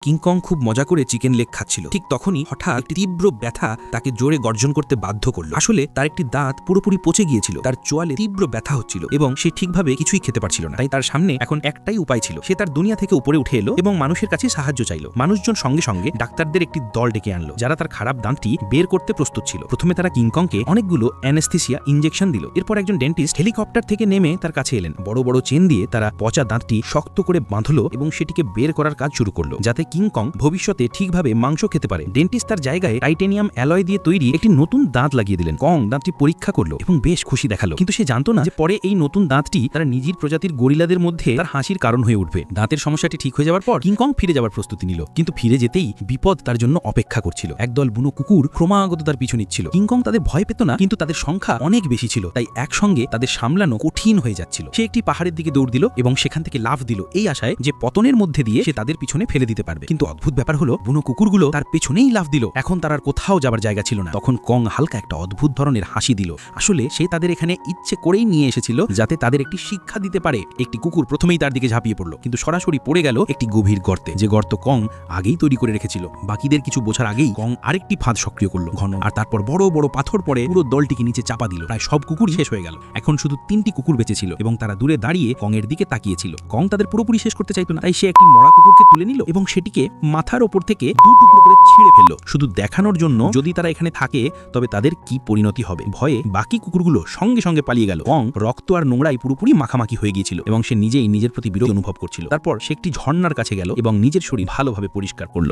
King Kong খুব মজা করে চিকেন লেগ খাচ্ছিল। ঠিক তখনই হঠাৎ তীব্র ব্যথা তাকে জোরে গর্জন করতে বাধ্য করল। আসলে তার একটি দাঁত পুরোপুরি পচে গিয়েছিল, তার চোয়ালে তীব্র ব্যথা হচ্ছিল এবং সে ঠিকভাবে কিছুই খেতে পারছিল না। তাই তার সামনে এখন একটাই উপায় ছিল, সে তার দুনিয়া থেকে উপরে উঠে এলো এবং মানুষের কাছে সাহায্য চাইল। মানুষজন সঙ্গে সঙ্গে ডাক্তারদের একটি দল ডেকে আনলো, যারা তার খারাপ দাঁতটি বের করতে প্রস্তুত ছিল। প্রথমে তারা কিংকংকে অনেকগুলো অ্যানেস্থেসিয়া ইনজেকশন দিল। এরপর একজন ডেন্টিস্ট হেলিকপ্টার থেকে নেমে তার কাছে এলেন। বড় বড় চেন দিয়ে তারা পচা দাঁতটি শক্ত করে বাঁধলো এবং সেটিকে বের করার কাজ শুরু করলো, যাতে কিংকং ভবিষ্যতে ঠিকভাবে মাংস খেতে পারে। ডেন্টিস্ট তার জায়গায় টাইটেনিয়াম অ্যালয় দিয়ে তৈরি একটি নতুন দাঁত লাগিয়ে দিলেন। কং দাঁতটি পরীক্ষা করলো এবং বেশ খুশি দেখালো, কিন্তু সে জানতো না যে পরে এই নতুন দাঁতটি তার নিজের প্রজাতির গরিলাদের মধ্যে তার হাসির কারণ হয়ে উঠবে। দাঁতের সমস্যাটি ঠিক হয়ে যাওয়ার পর কিংকং ফিরে যাওয়ার প্রস্তুতি নিল, কিন্তু ফিরে যেতেই বিপদ তার জন্য অপেক্ষা করছিল। একদল বুনো কুকুর ক্রমাগত তার পিছু নিচ্ছিল। কিংকং তাদের ভয় পেত না, কিন্তু তাদের সংখ্যা অনেক বেশি ছিল, তাই একসঙ্গে তাদের সামলানো কঠিন হয়ে যাচ্ছিল। সে একটি পাহাড়ের দিকে দৌড় দিল এবং সেখান থেকে লাফ দিল, এই আশায় যে পতনের মধ্যে দিয়ে সে তাদের পিছনে ফেলে দিতে পারবে। কিন্তু অদ্ভুত ব্যাপার হলো, বুনো কুকুরগুলো তার পেছনেই লাফ দিল। এখন তার আর কোথাও যাবার জায়গা ছিল না। তখন কং হালকা একটা অদ্ভুত ধরনের হাসি দিল। আসলে সে তাদের এখানে ইচ্ছে করেই নিয়ে এসেছিল, যাতে তাদের একটি শিক্ষা দিতে পারে। একটি কুকুর প্রথমেই তার দিকে ঝাঁপিয়ে পড়ল, কিন্তু সরাসরি পড়ে গেল একটি গভীর গর্তে, যে গর্ত কং আগেই তৈরি করে রেখেছিল। বাকিদের কিছু বোঝার আগেই কং আরেকটি ফাঁদ সক্রিয় করলো ঘন, আর তারপর বড় বড় পাথর পড়ে পুরো দলটিকে নিচে চাপা দিল। প্রায় সব কুকুরই শেষ হয়ে গেল। এখন শুধু 3টি কুকুর বেঁচে ছিল এবং তারা দূরে দাঁড়িয়ে কং এর দিকে তাকিয়েছিল। কং তাদের পুরোপুরি শেষ করতে চাইতো না, তাই সে একটি মরা কুকুরকে তুলে নিল এবং সেটিকে মাথার ওপর থেকে 2 টুকরো করে ছিঁড়ে ফেলল, শুধু দেখানোর জন্য যদি তারা এখানে থাকে তবে তাদের কি পরিণতি হবে। ভয়ে বাকি কুকুরগুলো সঙ্গে সঙ্গে পালিয়ে গেল। কং রক্ত আর নোংরায় পুরোপুরি মাখামাখি হয়ে গিয়েছিল এবং সে নিজেই নিজের প্রতি বিরক্তি অনুভব করছিল। তারপর সে একটি ঝর্ণার কাছে গেল এবং নিজের শরীর ভালোভাবে পরিষ্কার করল।